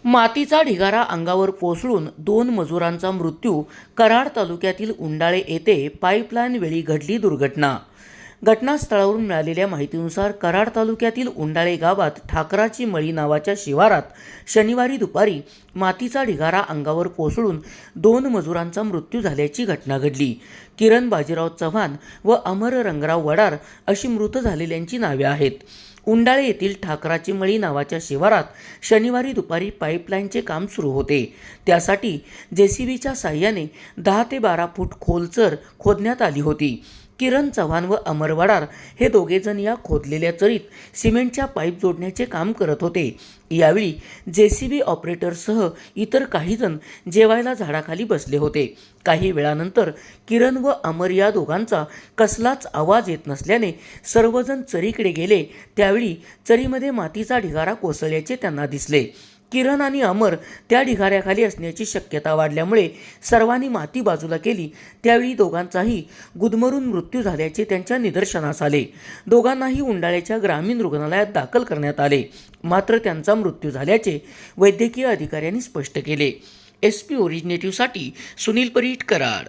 मातीचा ढिगारा अंगावर कोसळून 2 मजुरांचा मृत्यू. कराड तालुक्यातील उंडाळे येथे पाईपलाईन वेळी घडली दुर्घटना. घटनास्थळावरून मिळालेल्या माहितीनुसार कराड तालुक्यातील उंडाळे गावात ठाकराची मळी नावाच्या शिवारात शनिवारी दुपारी मातीचा ढिगारा अंगावर कोसळून 2 मजुरांचा मृत्यू झाल्याची घटना घडली. किरण बाजीराव चव्हाण व अमर रंगराव वडार अशी मृत झालेल्यांची नावे आहेत. उंडाळे येथील ठाकराची मळी नावाच्या शिवारात शनिवारी दुपारी पाईपलाईनचे काम सुरू होते. त्यासाठी जेसीबीच्या साहाय्याने 10 ते 12 फूट खोलचर खोदण्यात आली होती. किरण चव्हाण व अमर वडार हे दोघेजण या खोदलेल्या चरीत सिमेंटच्या पाईप जोडण्याचे काम करत होते. यावेळी जेसीबी ऑपरेटरसह इतर काही जण जेवायला झाडाखाली बसले होते. काही वेळानंतर किरण व अमर या दोघांचा कसलाच आवाज येत नसल्याने सर्वजण चरीकडे गेले. त्यावेळी चरीमध्ये मातीचा ढिगारा कोसळल्याचे त्यांना दिसले. किरण आणि अमर त्या ढिगाऱ्याखाली असण्याची शक्यता वाढल्यामुळे सर्वांनी माती बाजूला केली. त्यावेळी दोघांचाही गुदमरून मृत्यू झाल्याचे त्यांच्या निदर्शनास आले. दोघांनाही उंडाळ्याच्या ग्रामीण रुग्णालयात दाखल करण्यात आले, मात्र त्यांचा मृत्यू झाल्याचे वैद्यकीय अधिकाऱ्यांनी स्पष्ट केले. SP ओरिजिनेटिव्हसाठी सुनील परीट, कराड.